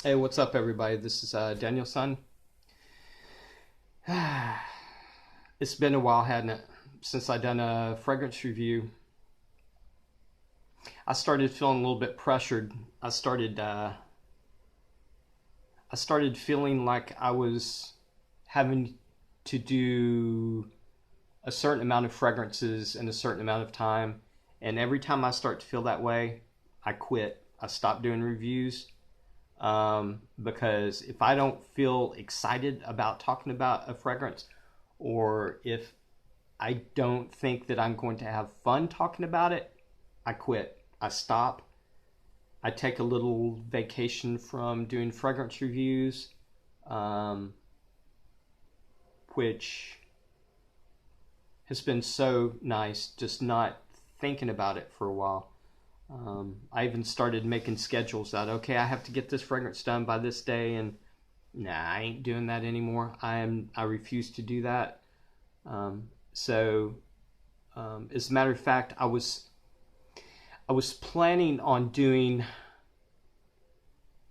Hey, what's up, everybody? This is Daniel-san. It's been a while, hadn't it, since I done a fragrance review. I started feeling a little bit pressured. I started I started feeling like I was having to do a certain amount of fragrances in a certain amount of time, and every time I start to feel that way, I quit. I stop doing reviews because if I don't feel excited about talking about a fragrance, or if I don't think that I'm going to have fun talking about it, I quit. I stop. I take a little vacation from doing fragrance reviews, um, which has been so nice, just not thinking about it for a while. I even started making schedules out. Okay, I have to get this fragrance done by this day, and nah, I ain't doing that anymore. I refuse to do that. So, as a matter of fact, I was planning on doing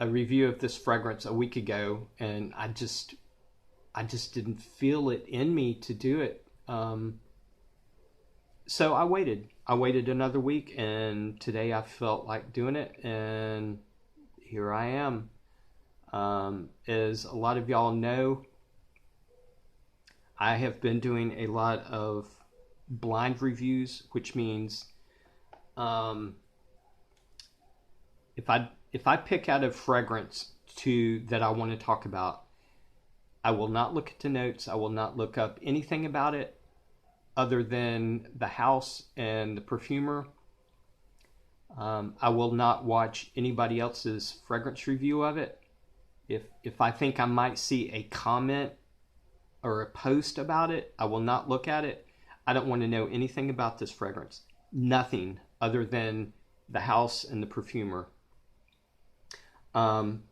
a review of this fragrance a week ago, and I just didn't feel it in me to do it. So I waited. I waited another week, and today I felt like doing it, and here I am. As a lot of y'all know, I have been doing a lot of blind reviews, which means um, if I pick out a fragrance to that I want to talk about, I will not look at the notes. I will not look up anything about it other than the house and the perfumer. I will not watch anybody else's fragrance review of it. If I think I might see a comment or a post about it, I will not look at it. I don't want to know anything about this fragrance. Nothing other than the house and the perfumer. Um,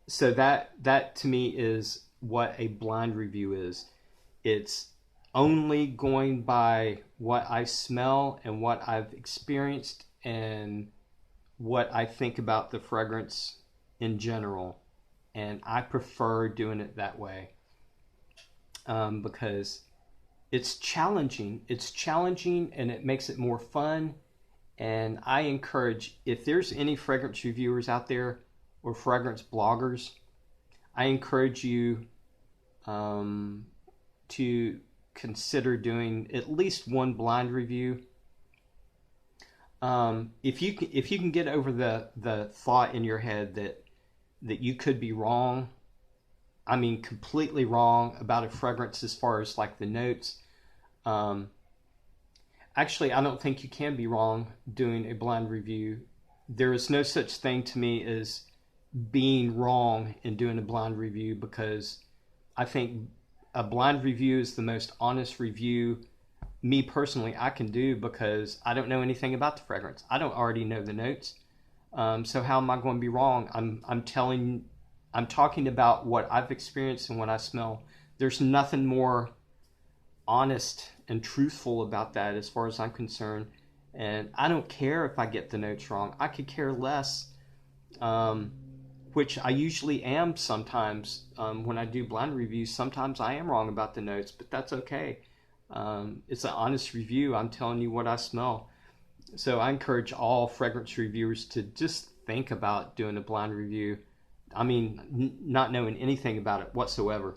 so that to me is what a blind review is. It's only going by what I smell and what I've experienced and what I think about the fragrance in general. And I prefer doing it that way because it's challenging. It's challenging and it makes it more fun. And I encourage, if there's any fragrance reviewers out there or fragrance bloggers, I encourage you um, to consider doing at least one blind review. If you can get over the thought in your head that you could be wrong, I mean completely wrong about a fragrance as far as like the notes. Um, Actually, I don't think you can be wrong doing a blind review. There is no such thing to me as being wrong in doing a blind review, because I think a blind review is the most honest review me personally I can do, because I don't know anything about the fragrance. I don't already know the notes. So how am I going to be wrong? I'm talking about what I've experienced and what I smell. There's nothing more honest and truthful about that as far as I'm concerned. And I don't care if I get the notes wrong. I could care less, um, which I usually am sometimes when I do blind reviews. Sometimes I am wrong about the notes, but that's okay. It's an honest review. I'm telling you what I smell. So I encourage all fragrance reviewers to just think about doing a blind review. I mean, not knowing anything about it whatsoever.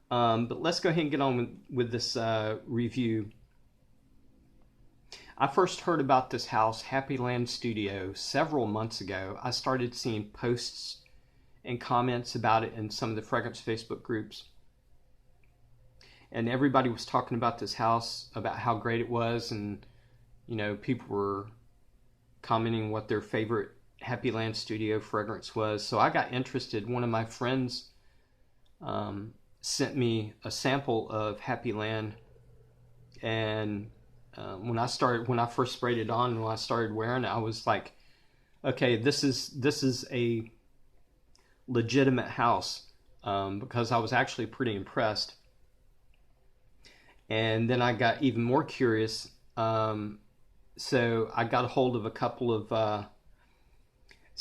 But let's go ahead and get on with this review. I first heard about this house, Happyland Studio, several months ago. I started seeing posts and comments about it in some of the fragrance Facebook groups. And everybody was talking about this house, about how great it was. And, people were commenting what their favorite Happyland Studio fragrance was. So I got interested. One of my friends um, sent me a sample of Happyland, and when I first sprayed it on and when I started wearing it, I was like, okay, this is a legitimate house, because I was actually pretty impressed. And then I got even more curious. So I got a hold of a couple of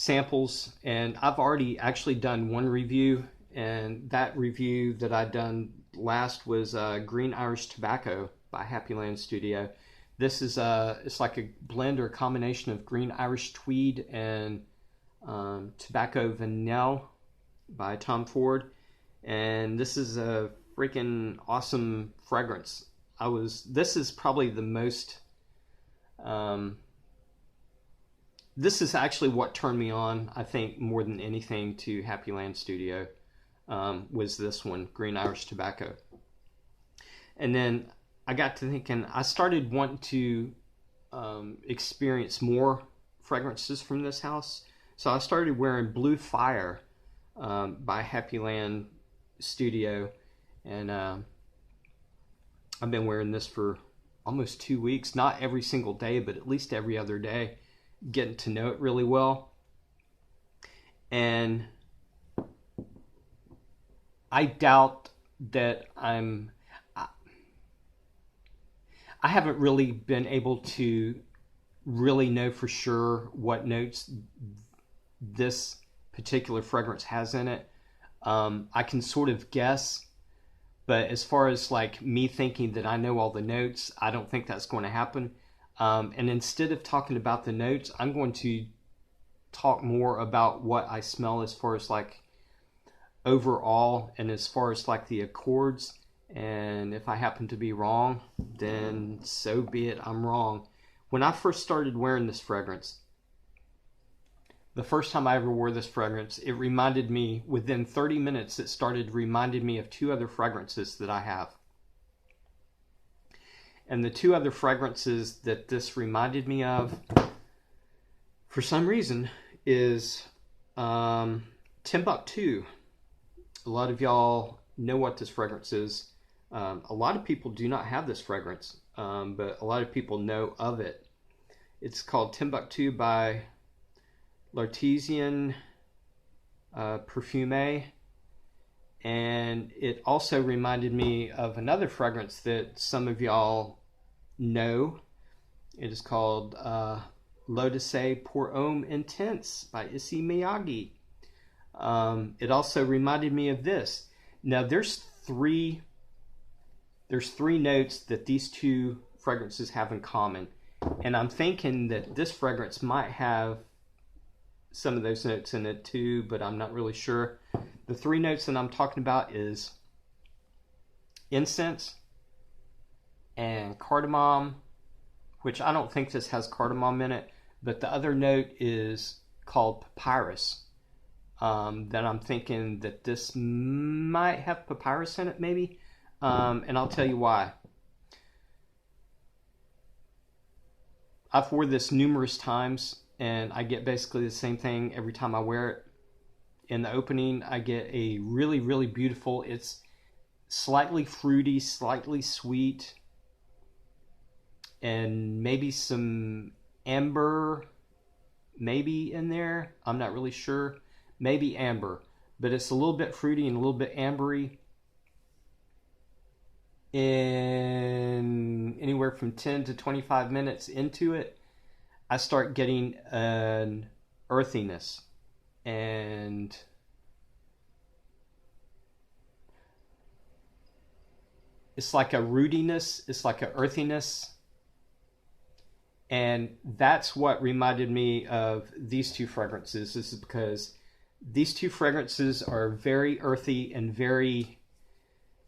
samples, and I've already actually done one review, and that review that I done last was Green Irish Tobacco by Happyland Studio. This is it's like a blend or a combination of Green Irish Tweed and Tobacco Vanille by Tom Ford, and this is a freaking awesome fragrance. This is probably the most this is actually what turned me on, I think, more than anything to Happyland Studio, was this one, Green Irish Tobacco. And then I got to thinking, I started wanting to experience more fragrances from this house. So I started wearing Blue Fire by Happyland Studio. And I've been wearing this for almost 2 weeks. Not every single day, but at least every other day. Getting to know it really well. And I doubt that I haven't really been able to really know for sure what notes this particular fragrance has in it. I can sort of guess, but as far as like me thinking that I know all the notes, I don't think that's going to happen. And instead of talking about the notes, I'm going to talk more about what I smell as far as like overall, and as far as like the accords. And if I happen to be wrong, then so be it, I'm wrong. When I first started wearing this fragrance, the first time I ever wore this fragrance, it reminded me, within 30 minutes, it started reminding me of 2 other fragrances that I have. And the 2 other fragrances that this reminded me of, for some reason, is Timbuktu. A lot of y'all know what this fragrance is. A lot of people do not have this fragrance, but a lot of people know of it. It's called Timbuktu by L'Artisan Parfumé. And it also reminded me of another fragrance that some of y'all know. It is called L'Odyssée pour Homme Intense by Issey Miyagi. It also reminded me of this. Now there's three notes that these 2 fragrances have in common. And I'm thinking that this fragrance might have some of those notes in it too, but I'm not really sure. The 3 notes that I'm talking about is incense and cardamom, which I don't think this has cardamom in it, but the other note is called papyrus. Then I'm thinking that this might have papyrus in it, maybe, and I'll tell you why. I've worn this numerous times, and I get basically the same thing every time I wear it. In the opening, I get a really, really beautiful, it's slightly fruity, slightly sweet, and maybe some amber maybe in there. I'm not really sure. Maybe amber, but it's a little bit fruity and a little bit ambery. In anywhere from 10 to 25 minutes into it, I start getting an earthiness, and it's like a rootiness, it's like an earthiness. And that's what reminded me of these 2 fragrances. This is because these 2 fragrances are very earthy and very,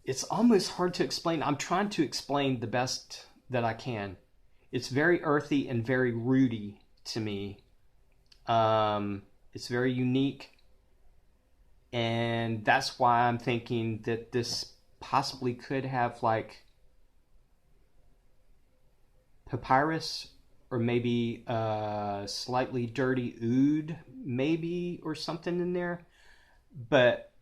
it's almost hard to explain. I'm trying to explain the best that I can. It's very earthy and very rooty to me. It's very unique. And that's why I'm thinking that this possibly could have like papyrus, or maybe slightly dirty oud, maybe, or something in there. But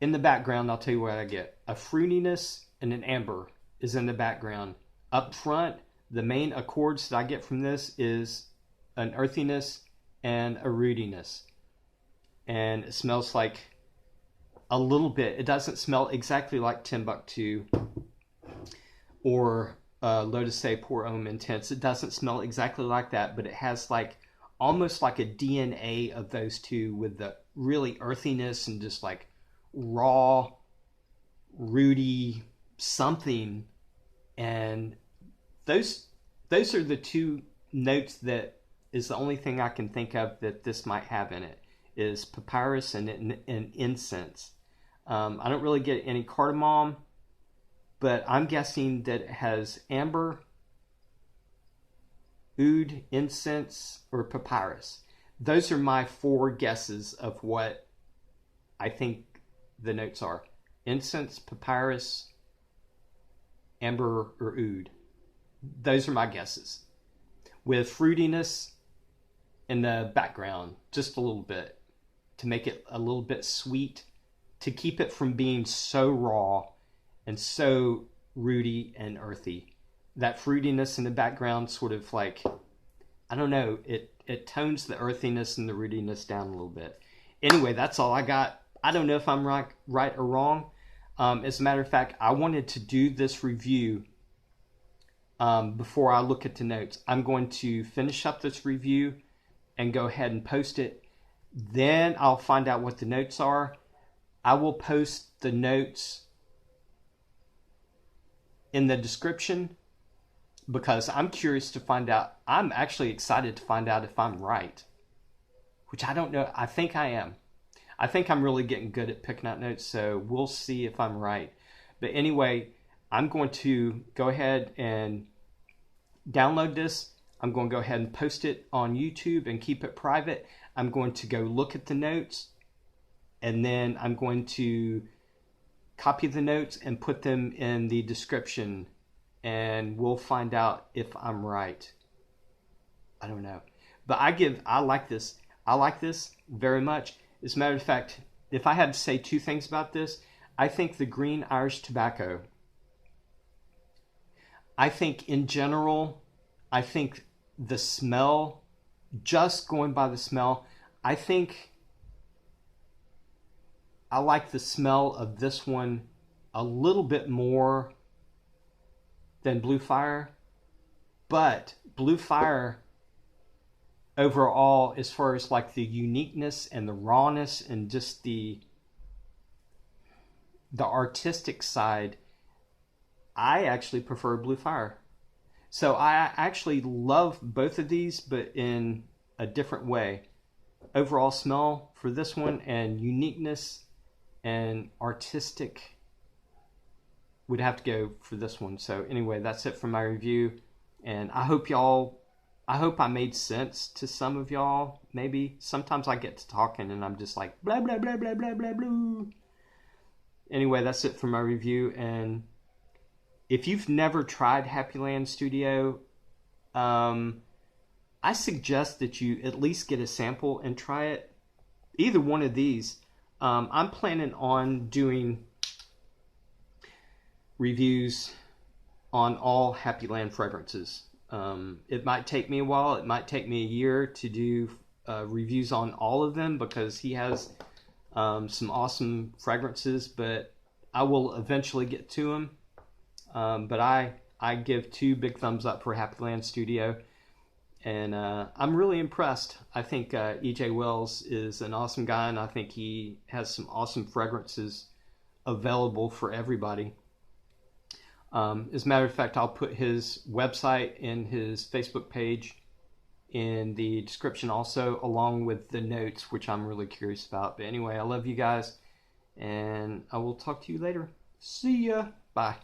in the background, I'll tell you what I get. A fruitiness and an amber is in the background. Up front, the main accords that I get from this is an earthiness and a rootiness. And it smells like a little bit. It doesn't smell exactly like Timbuktu or L'Odyssée pour Homme Intense. It doesn't smell exactly like that, but it has like almost like a DNA of those two, with the really earthiness and just like raw, rooty something. And those are the two notes that is the only thing I can think of that this might have in it, is papyrus and incense. I don't really get any cardamom, but I'm guessing that it has amber, oud, incense, or papyrus. Those are my 4 guesses of what I think the notes are. Incense, papyrus, amber, or oud. Those are my guesses. With fruitiness in the background, just a little bit, to make it a little bit sweet, to keep it from being so raw and so rooty and earthy. That fruitiness in the background sort of like, I don't know, it tones the earthiness and the rootiness down a little bit. Anyway, that's all I got. I don't know if I'm right or wrong. As a matter of fact, I wanted to do this review before I look at the notes. I'm going to finish up this review and go ahead and post it. Then I'll find out what the notes are. I will post the notes in the description because I'm curious to find out. I'm actually excited to find out if I'm right, which I don't know. I think I am. I think I'm really getting good at picking out notes, so we'll see if I'm right. But anyway, I'm going to go ahead and download this. I'm going to go ahead and post it on YouTube and keep it private. I'm going to go look at the notes, and then I'm going to copy the notes and put them in the description, and we'll find out if I'm right. I don't know. But I like this. I like this very much. As a matter of fact, if I had to say 2 things about this, I think the green Irish tobacco, I think in general, I think the smell, just going by the smell, I think I like the smell of this one a little bit more than Blue Fire. But Blue Fire, overall, as far as like the uniqueness and the rawness and just the artistic side, I actually prefer Blue Fire. So I actually love both of these, but in a different way. Overall smell for this one, and uniqueness and artistic would have to go for this one. So anyway, that's it for my review, and I hope I made sense to some of y'all. Maybe sometimes I get to talking and I'm just like blah blah blah blah blah blah blah. Anyway, that's it for my review. And if you've never tried Happyland Studio, I suggest that you at least get a sample and try it. Either one of these. I'm planning on doing reviews on all Happyland fragrances. It might take me a while. It might take me a year to do reviews on all of them because he has some awesome fragrances, but I will eventually get to them. But I give 2 big thumbs up for Happyland Studio, and I'm really impressed. I think E.J. Wells is an awesome guy, and I think he has some awesome fragrances available for everybody. As a matter of fact, I'll put his website and his Facebook page in the description also, along with the notes, which I'm really curious about. But anyway, I love you guys, and I will talk to you later. See ya. Bye.